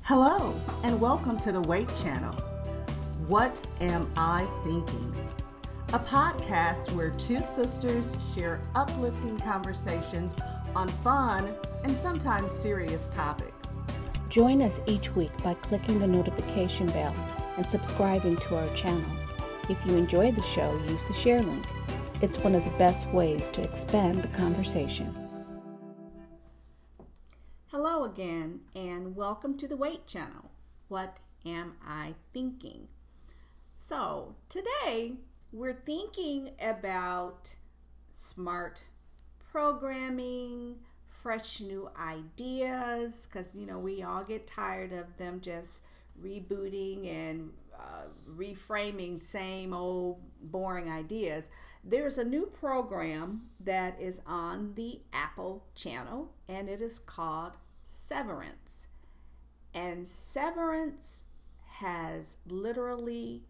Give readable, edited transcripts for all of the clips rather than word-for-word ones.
Hello, and welcome to the W.A.I.T channel. What Am I Thinking? A podcast where two sisters share uplifting conversations on fun and sometimes serious topics. Join us each week by clicking the notification bell and subscribing to our channel. If you enjoy the show, use the share link. It's one of the best ways to expand the conversation. Hello again, and welcome to the W.A.I.T channel. What am I thinking? So today we're thinking about smart programming, fresh new ideas, because we all get tired of them just rebooting and reframing same old boring ideas. There's a new program that is on the Apple channel, and it is called Severance. And Severance has literally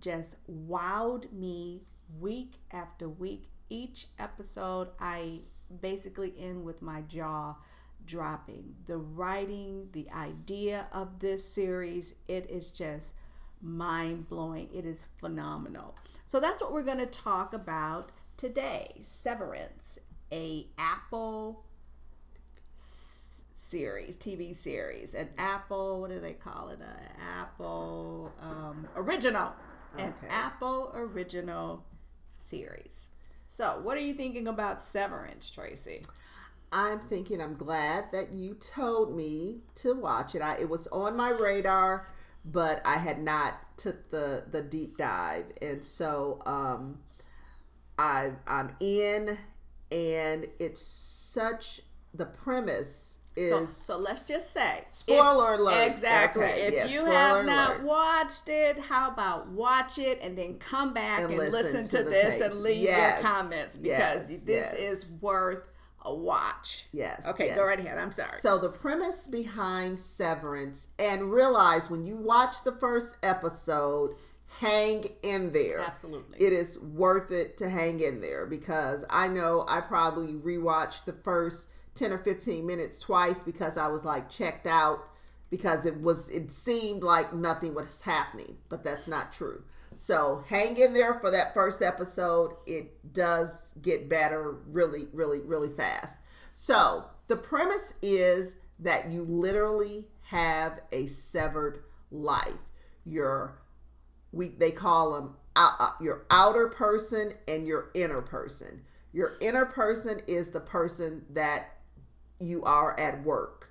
just wowed me week after week. Each episode I basically end with my jaw dropping. The writing, the idea of this series, it is just mind-blowing. It is phenomenal. So that's what we're going to talk about today. Severance, a Apple series, TV series, an Apple, what do they call it? An Apple original. An Apple original series. So what are you thinking about Severance, Tracy? I'm glad that you told me to watch it. It was on my radar, but I had not took the deep dive. And so I'm in, and it's such, the premise is... So let's just say... Spoiler alert. Exactly. Okay, if you have not watched it, how about watch it and then come back and listen to this and leave your comments, because this is worth a watch. Yes. Okay, go right ahead. I'm sorry. So the premise behind Severance, and realize when you watch the first episode, hang in there. Absolutely. It is worth it to hang in there, because I know I probably rewatched the first 10 or 15 minutes twice because I was like checked out, because it seemed like nothing was happening, but that's not true. So hang in there for that first episode. It does get better really, really, really fast. So the premise is that you literally have a severed life. They call them your outer person and your inner person. Your inner person is the person that you are at work.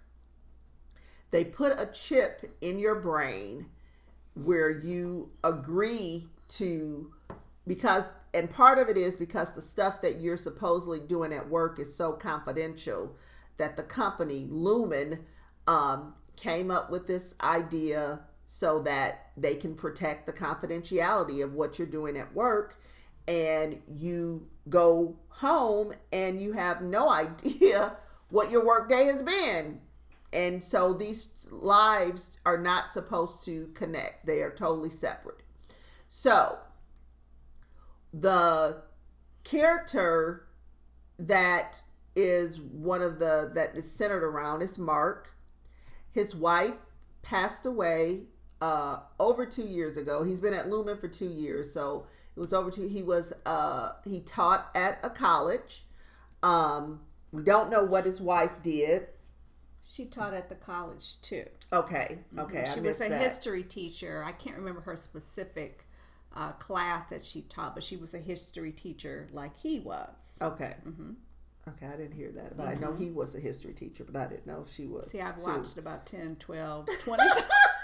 They put a chip in your brain where you agree to, and part of it is because the stuff that you're supposedly doing at work is so confidential, that the company Lumen came up with this idea so that they can protect the confidentiality of what you're doing at work. And you go home and you have no idea what your work day has been. And so these lives are not supposed to connect. They are totally separate. So the character that is that is centered around is Mark. His wife passed away over 2 years ago. He's been at Lumen for 2 years. So it was he taught at a college. We don't know what his wife did. She taught at the college too. Okay. She was a history teacher. I can't remember her specific class that she taught, but she was a history teacher like he was. Okay. Mm-hmm. Okay, I didn't hear that, but I know he was a history teacher, but I didn't know she was. See, I've watched about 10, 12, 20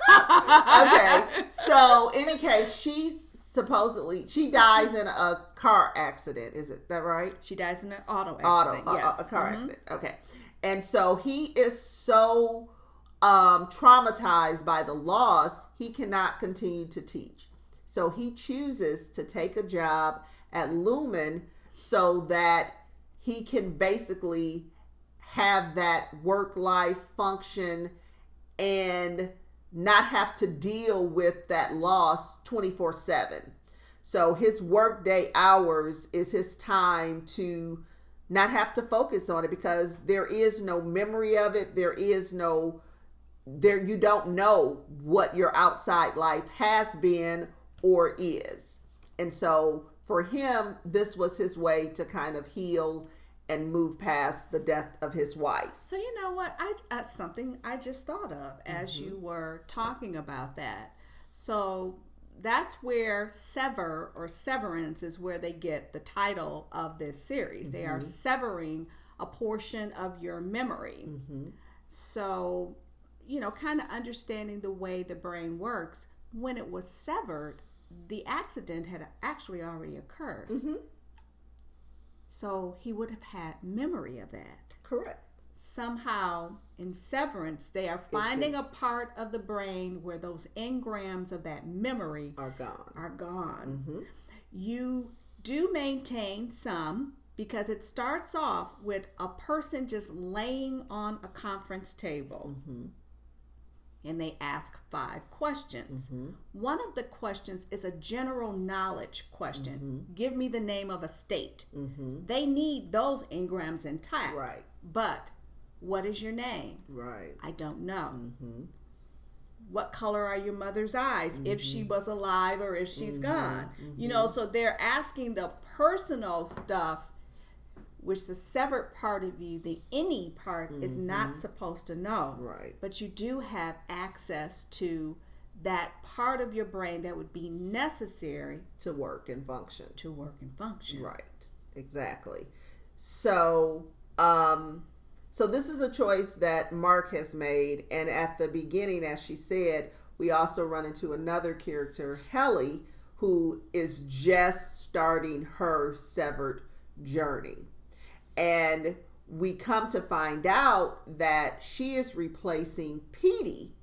Okay, so in any case, she dies in a car accident. Is it that right? She dies in an auto accident. Yes. A car accident. Okay. And so he is so traumatized by the loss, he cannot continue to teach. So he chooses to take a job at Lumen so that he can basically have that work-life function and not have to deal with that loss 24/7. So his workday hours is his time to not have to focus on it, because there is no memory of it. There is no there you don't know what your outside life has been or is. And so for him, this was his way to kind of heal and move past the death of his wife. So you know what? That's something I just thought of as you were talking about that. So that's where sever or severance is where they get the title of this series. They are severing a portion of your memory. So, kind of understanding the way the brain works, when it was severed, the accident had actually already occurred. So he would have had memory of that. Correct. Somehow in severance, they are finding a part of the brain where those engrams of that memory are gone. You do maintain some, because it starts off with a person just laying on a conference table. And they ask 5 questions. One of the questions is a general knowledge question. Give me the name of a state. They need those engrams intact. Right. But what is your name? Right. I don't know. What color are your mother's eyes, if she was alive or if she's gone? So they're asking the personal stuff, which the severed part of you, the any part, is not supposed to know. Right. But you do have access to that part of your brain that would be necessary to work and function. Right. Exactly. So, so this is a choice that Mark has made. And at the beginning, as she said, we also run into another character, Helly, who is just starting her severed journey. And we come to find out that she is replacing Petey,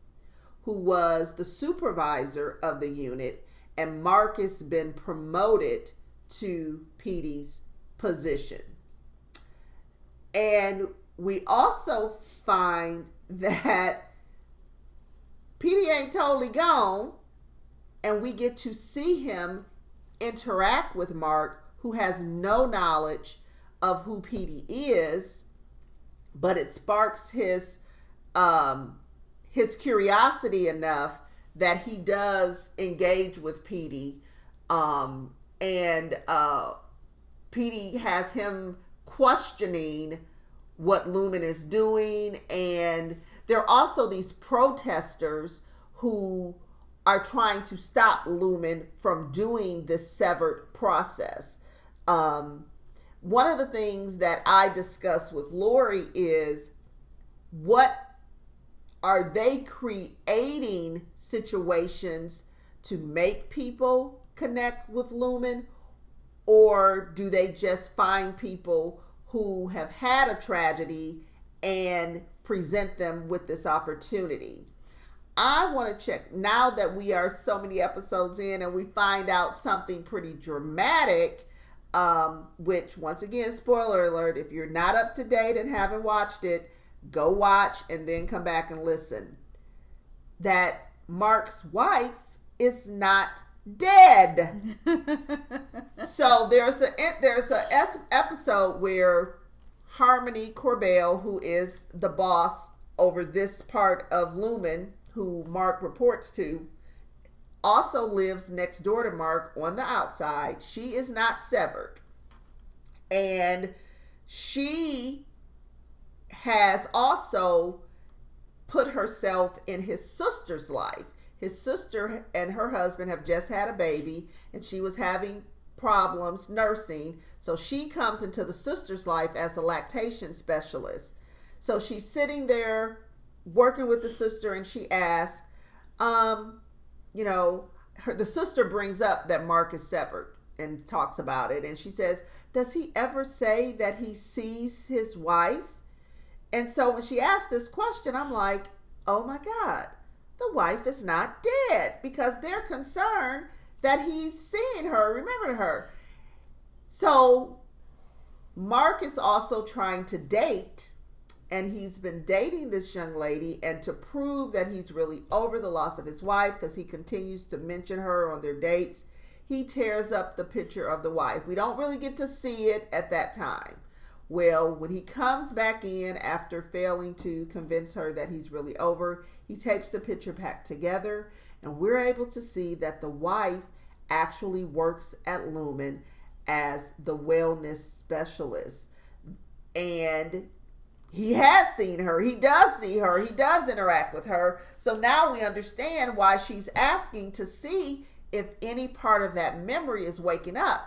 who was the supervisor of the unit, and Mark has been promoted to Petey's position. And we also find that Petey ain't totally gone, and we get to see him interact with Mark, who has no knowledge of who Petey is, but it sparks his curiosity enough that he does engage with Petey, and Petey has him questioning what Lumen is doing. And there are also these protesters who are trying to stop Lumen from doing this severed process. One of the things that I discussed with Lori is, what are they creating situations to make people connect with Lumen, or do they just find people who have had a tragedy and present them with this opportunity? I want to check, now that we are so many episodes in and we find out something pretty dramatic, which, once again, spoiler alert, if you're not up to date and haven't watched it, go watch and then come back and listen, that Mark's wife is not dead. So there's a episode where Harmony Corbell, who is the boss over this part of Lumen, who Mark reports to, also lives next door to Mark on the outside. She is not severed. And she has also put herself in his sister's life. His sister and her husband have just had a baby, and she was having problems nursing. So she comes into the sister's life as a lactation specialist. So she's sitting there working with the sister, and she asks, the sister brings up that Mark is severed and talks about it. And she says, does he ever say that he sees his wife? And so when she asked this question, I'm like, oh my God, the wife is not dead, because they're concerned that he's seeing her, remembering her. So Mark is also trying to date, and he's been dating this young lady, and to prove that he's really over the loss of his wife, because he continues to mention her on their dates, he tears up the picture of the wife. We don't really get to see it at that time. Well, when he comes back in after failing to convince her that he's really over, he tapes the picture back together, and we're able to see that the wife actually works at Lumen as the wellness specialist. And he has seen her. He does see her. He does interact with her. So now we understand why she's asking to see if any part of that memory is waking up.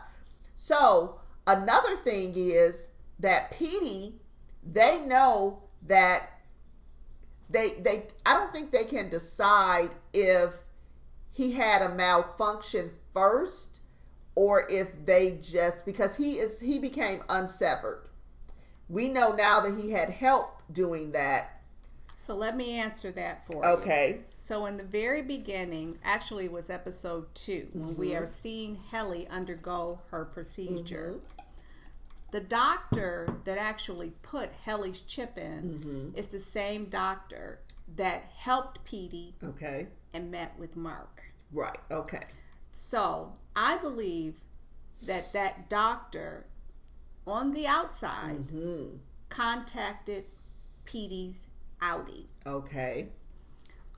So another thing is that Petey, they know that they I don't think they can decide if he had a malfunction first or if they just, because he became unsevered. We know now that he had help doing that. So let me answer that for you. Okay. So in the very beginning, actually it was episode 2, when we are seeing Helly undergo her procedure. The doctor that actually put Helly's chip in is the same doctor that helped Petey and met with Mark. Right. Okay. So I believe that that doctor on the outside contacted Petey's outie. Okay.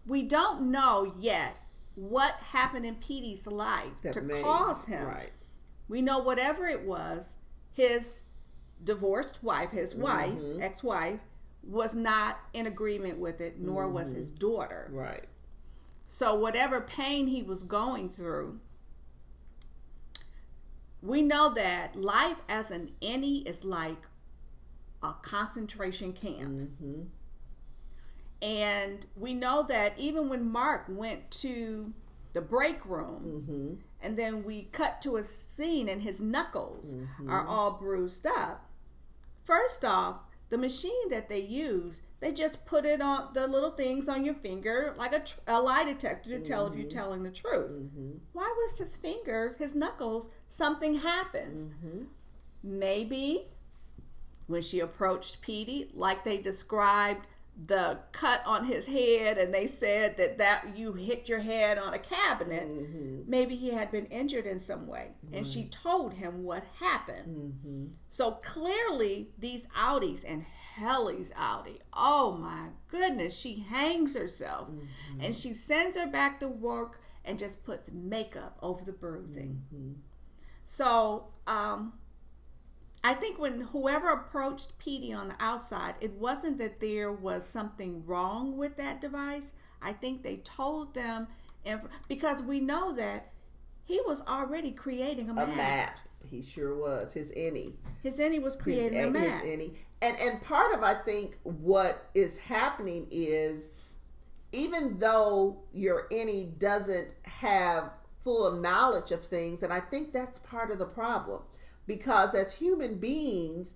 We don't know yet what happened in Petey's life to cause him. Right. We know whatever it was, his divorced wife, his wife, ex-wife, was not in agreement with it, nor was his daughter. Right. So whatever pain he was going through, we know that life as an innie is like a concentration camp. And we know that even when Mark went to the break room, and then we cut to a scene and his knuckles are all bruised up. First off, the machine that they use, they just put it on the little things on your finger like a lie detector to tell if you're telling the truth. Why was his fingers, his knuckles, something happens? Maybe when she approached Petey, like they described the cut on his head, and they said that you hit your head on a cabinet, maybe he had been injured in some way, and she told him what happened. So clearly these outies, and Helly's outie, oh my goodness, she hangs herself and she sends her back to work and just puts makeup over the bruising. So I think when whoever approached Petey on the outside, it wasn't that there was something wrong with that device. I think they told them, because we know that he was already creating a map. He sure was. His innie. His innie was creating a map. His innie. And part of, I think, what is happening is, even though your innie doesn't have full knowledge of things, and I think that's part of the problem. Because as human beings,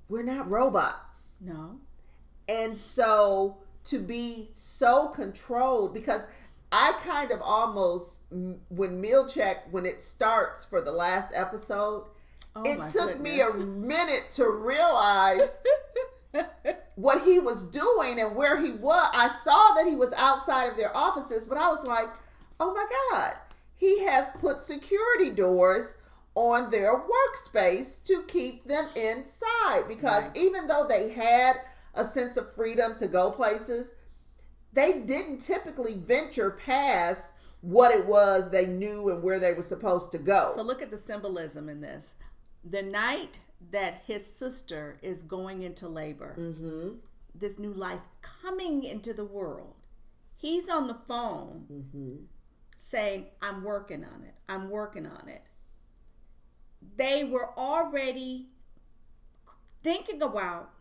we're not robots. No. And so to be so controlled, because I kind of almost, when meal check, when it starts for the last episode, it took me a minute to realize what he was doing and where he was. I saw that he was outside of their offices, but I was like, oh my God, he has put security doors on their workspace to keep them inside, because even though they had a sense of freedom to go places, they didn't typically venture past what it was they knew and where they were supposed to go. So look at the symbolism in this. The night that his sister is going into labor, this new life coming into the world, he's on the phone saying, I'm working on it. I'm working on it. They were already thinking about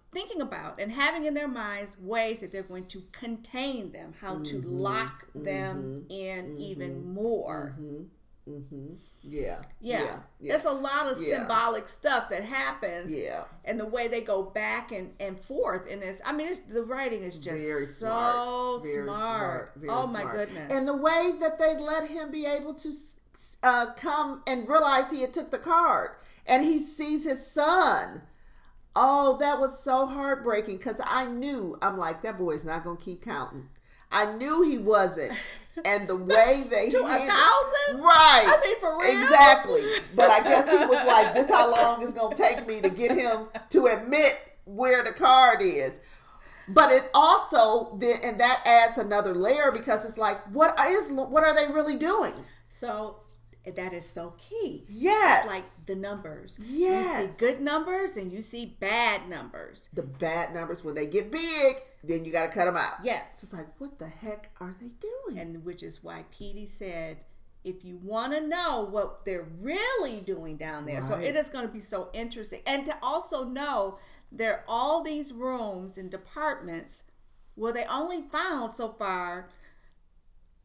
and having in their minds ways that they're going to contain them, how to lock them in even more. Yeah. There's a lot of symbolic stuff that happens. And the way they go back and forth in this. I mean, the writing is just very so smart. Oh my goodness. And the way that they let him be able to come and realize he had took the card, and he sees his son. Oh, that was so heartbreaking, because I'm like, that boy's not going to keep counting. I knew he wasn't. And the way they to 1,000? Right. I mean, for real? Exactly. But I guess he was like, this how long it's going to take me to get him to admit where the card is. But it also, and that adds another layer because it's like, what are they really doing? So that is so key. Yes. It's like the numbers. Yes. You see good numbers and you see bad numbers. The bad numbers, when they get big, then you got to cut them out. Yes. It's just like, what the heck are they doing? And which is why Petey said, if you want to know what they're really doing down there. Right. So it is going to be so interesting. And to also know there are all these rooms and departments where they only found so far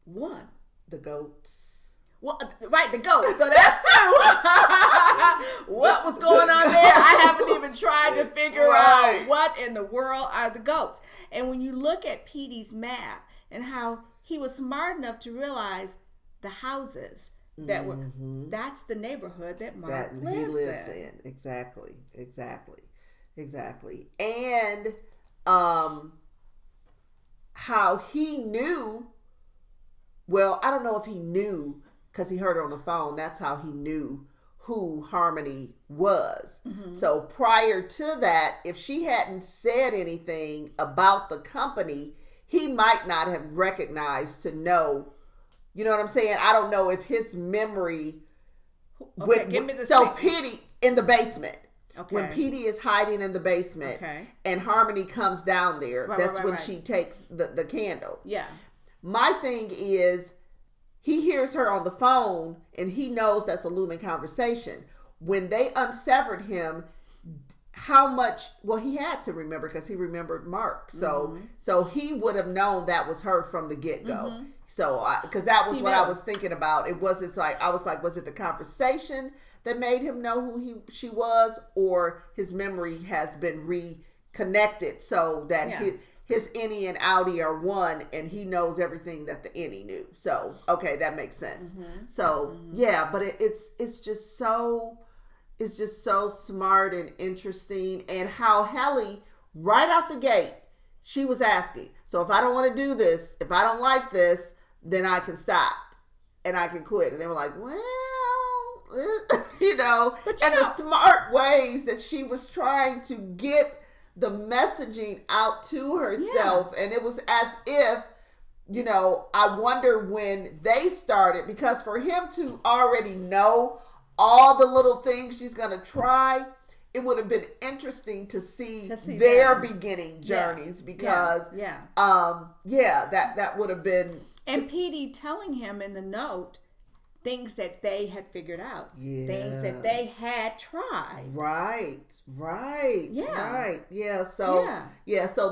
one. The goats. Well, right, the goats. So that's true. What was going on there? I haven't even tried to figure out what in the world are the goats. And when you look at Petey's map and how he was smart enough to realize the houses that were, that's the neighborhood that Mark lives in. Exactly. And how he knew, well, I don't know if he knew, because he heard her on the phone. That's how he knew who Harmony was. So prior to that, if she hadn't said anything about the company, he might not have recognized to know. You know what I'm saying? I don't know if his memory. Okay, give me the so Petey in the basement. Okay. When Petey is hiding in the basement, and Harmony comes down there, that's when she takes the candle. Yeah. My thing is, he hears her on the phone and he knows that's a looming conversation. When they unsevered him, how much, well, he had to remember because he remembered Mark. So he would have known that was her from the get-go. So, because that was what I was thinking about. I was like, was it the conversation that made him know who she was, or his memory has been reconnected so that his innie and outie are one, and he knows everything that the innie knew. So, okay, that makes sense. So, yeah, but it's just so smart and interesting. And how Helly, right out the gate, she was asking, so if I don't want to do this, if I don't like this, then I can stop and I can quit. And they were like, well, the smart ways that she was trying to get the messaging out to herself. And it was as if, I wonder when they started, because for him to already know all the little things she's going to try, it would have been interesting to see their beginning journeys, because that would have been. And Petey telling him in the note things that they had figured out, things that they had tried. Right. So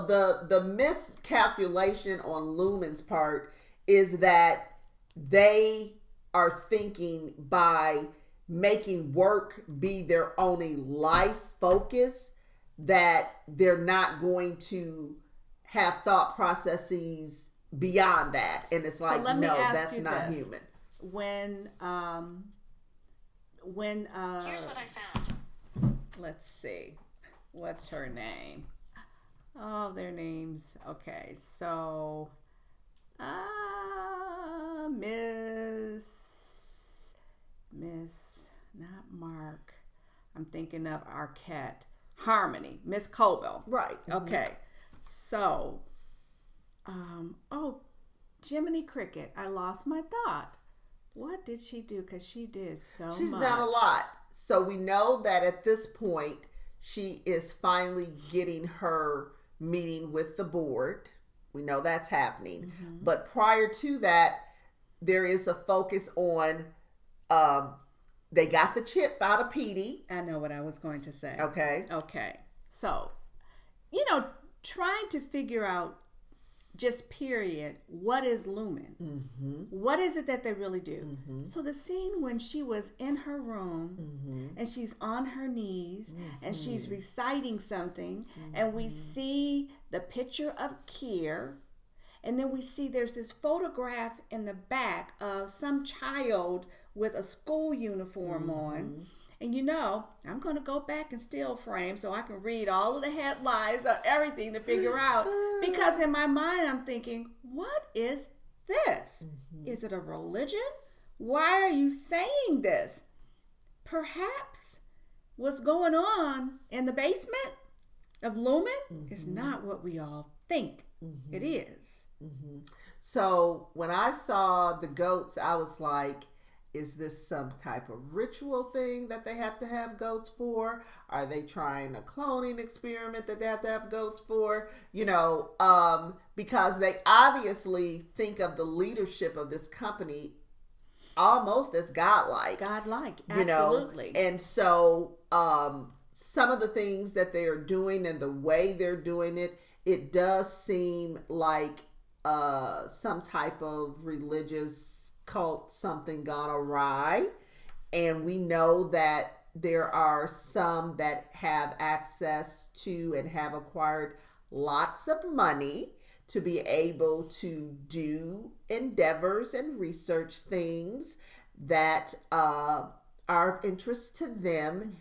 the miscalculation on Lumen's part is that they are thinking by making work be their only life focus, that they're not going to have thought processes beyond that. And it's like, no, that's not human. When here's what I found. Let's see, what's her name? Oh, their names. Okay, so Miss, not Mark. I'm thinking of Arquette. Harmony, Miss Colville. Right. Okay. So, Jiminy Cricket. I lost my thought. What did she do? Because she did so much. She's done a lot. So we know that at this point, she is finally getting her meeting with the board. We know that's happening. But prior to that, there is a focus on, they got the chip out of Petey. I know what I was going to say. Okay. So, trying to figure out, just period, what is Lumen? What is it that they really do? So the scene when she was in her room and she's on her knees and she's reciting something, and we see the picture of Kier, and then we see there's this photograph in the back of some child with a school uniform on, And I'm going to go back and still frame so I can read all of the headlines or everything to figure out. Because in my mind, I'm thinking, what is this? Is it a religion? Why are you saying this? Perhaps what's going on in the basement of Lumen is not what we all think it is. So when I saw the goats, I was like, is this some type of ritual thing that they have to have goats for? Are they trying a cloning experiment that they have to have goats for? Because they obviously think of the leadership of this company almost as godlike. Godlike, absolutely. And so some of the things that they are doing and the way they're doing it, it does seem like some type of religious cult, something gone awry. And we know that there are some that have access to and have acquired lots of money to be able to do endeavors and research things that are of interest to them,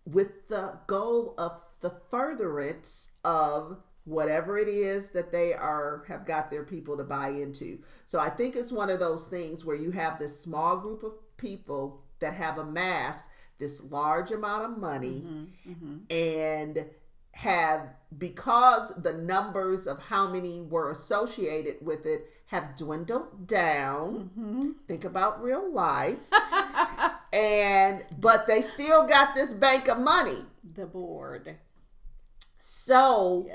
with the goal of the furtherance of whatever it is that they have got their people to buy into. So I think it's one of those things where you have this small group of people that have amassed this large amount of money and have, because the numbers of how many were associated with it have dwindled down. Think about real life. But they still got this bank of money. The board. So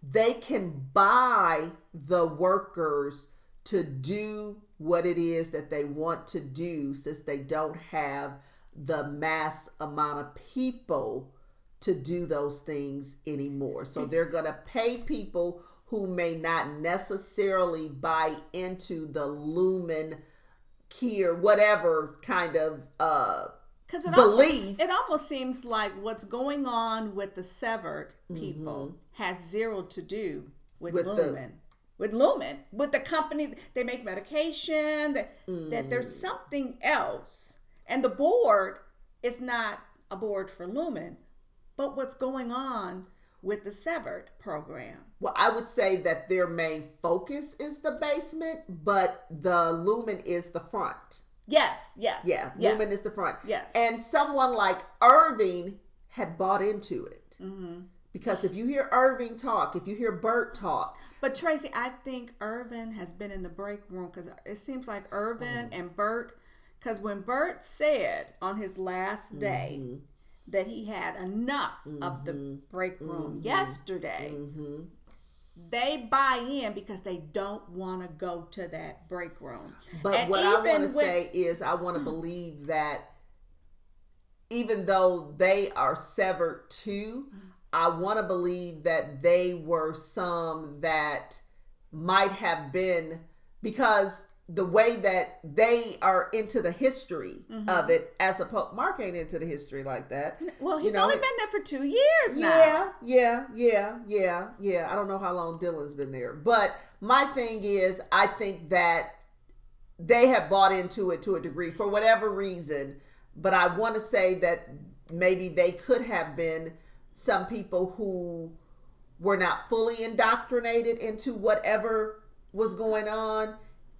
they can buy the workers to do what it is that they want to do, since they don't have the mass amount of people to do those things anymore. So they're going to pay people who may not necessarily buy into the Lumen Kier, whatever kind of belief. It almost seems like what's going on with the severed people has zero to do with Lumen. With the company, they make medication, that there's something else. And the board is not a board for Lumen, but what's going on with the severed program. Well, I would say that their main focus is the basement, but the Lumen is the front. Yes. Yeah, Lumen is the front. Yes. And someone like Irving had bought into it. Because if you hear Irving talk, if you hear Bert talk. But Tracy, I think Irvin has been in the break room, because it seems like Irvin and Bert, because when Bert said on his last day that he had enough of the break room yesterday, they buy in because they don't want to go to that break room. But and what I want to say is, I want to believe that even though they are severed too, I want to believe that they were some that might have been, because the way that they are into the history of it, as opposed, Mark ain't into the history like that. Well, he's only been there for 2 years now. Yeah. I don't know how long Dylan's been there. But my thing is, I think that they have bought into it to a degree for whatever reason. But I want to say that maybe they could have been some people who were not fully indoctrinated into whatever was going on.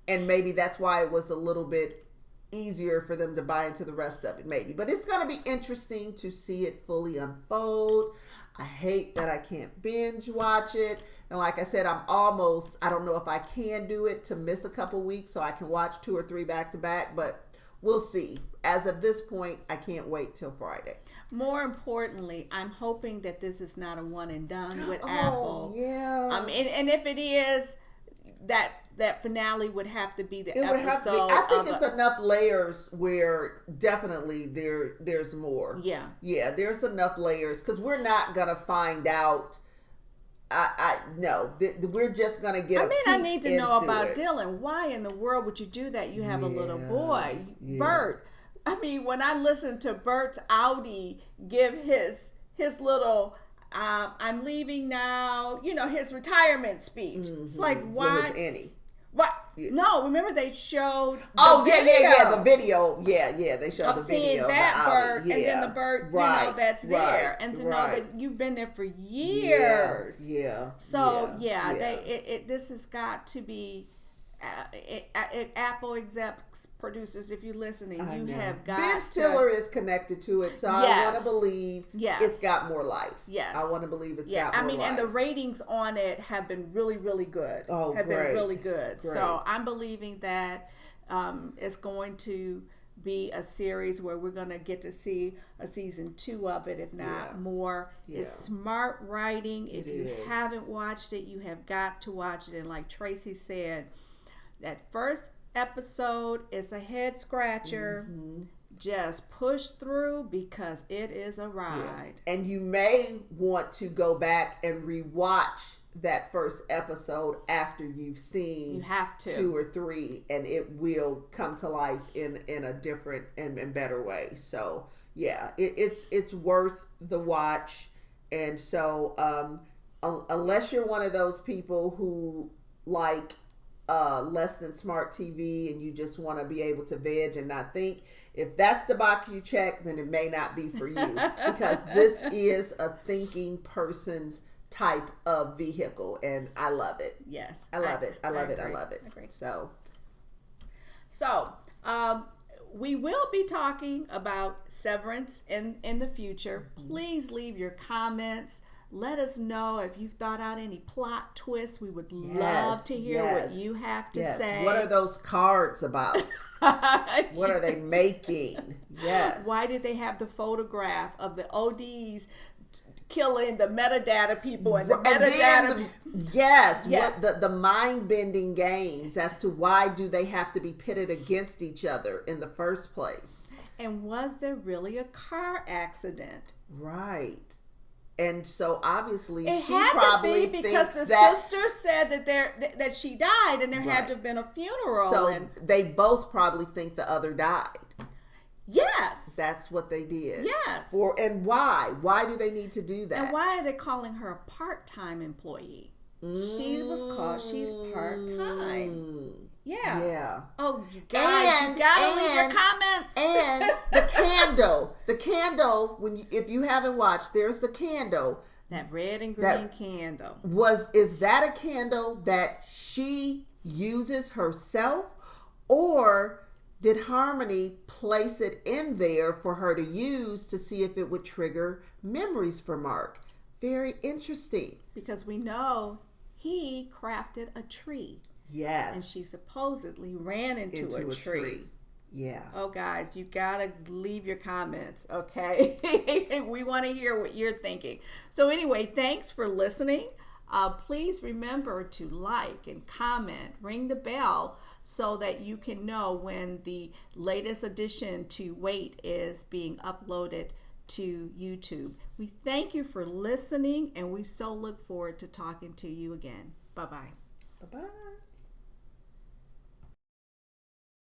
And maybe that's why it was a little bit easier for them to buy into the rest of it, maybe. But it's going to be interesting to see it fully unfold. I hate that I can't binge watch it. And like I said, I don't know if I can do it to miss a couple weeks so I can watch 2 or 3 back to back, but we'll see. As of this point, I can't wait till Friday. More importantly, I'm hoping that this is not a one and done with Apple. Yeah. And if it is, that finale would have to be the episode. I think it's enough layers where definitely there's more. Yeah, there's enough layers, because we're not gonna find out. No, we're just gonna get. I need to know about Dylan. Why in the world would you do that? You have a little boy, Bert. When I listen to Bert's Audi give his little I'm leaving now, his retirement speech. It's like, why? Annie. What? No, remember they showed the video. Yeah, they showed of the seeing video that of bird, the Audi. and then the bird, that's there, and to know that you've been there for years. So this has got to be Apple execs, producers, if you're listening, you have got Ben Stiller is connected to it, so I want to believe it's got more life. Yes, I want to believe it's got more life. and the ratings on it have been really, really good. Been really good. Great. So I'm believing that it's going to be a series where we're going to get to see a season 2 of it, if not more. It's smart writing. If you haven't watched it, you have got to watch it. And like Tracy said, that first episode is a head scratcher. Just push through because it is a ride. And you may want to go back and rewatch that first episode after you've seen 2 or 3, and it will come to life in a different and better way. So it's worth the watch. And so unless you're one of those people who like less than smart TV and you just want to be able to veg and not think, if that's the box you check, then it may not be for you, because this is a thinking person's type of vehicle, and I love it. Yes, I love it. I love it. Agree. So we will be talking about Severance in the future. Please leave your comments. Let us know if you've thought out any plot twists. We would love to hear what you have to say. What are those cards about? What are they making? Yes. Why did they have the photograph of the ODs killing the metadata people and the metadata? What the mind-bending games as to why do they have to be pitted against each other in the first place? And was there really a car accident? Right. And so obviously she had probably to be because the that, sister said that she died, and there had to have been a funeral. So they both probably think the other died. Yes, that's what they did. Yes. And why? Why do they need to do that? And why are they calling her a part-time employee? She was called. She's part-time. Yeah. Oh, you guys, you gotta leave your comments. And the candle. If you haven't watched, there's the candle. That red and green candle. Is that a candle that she uses herself, or did Harmony place it in there for her to use to see if it would trigger memories for Mark? Very interesting. Because we know he crafted a tree. Yes. And she supposedly ran into a tree. Yeah. Oh, guys, you gotta leave your comments, okay? We want to hear what you're thinking. So anyway, thanks for listening. Please remember to like and comment, ring the bell, so that you can know when the latest addition to W.A.I.T is being uploaded to YouTube. We thank you for listening, and we so look forward to talking to you again. Bye-bye. Bye-bye.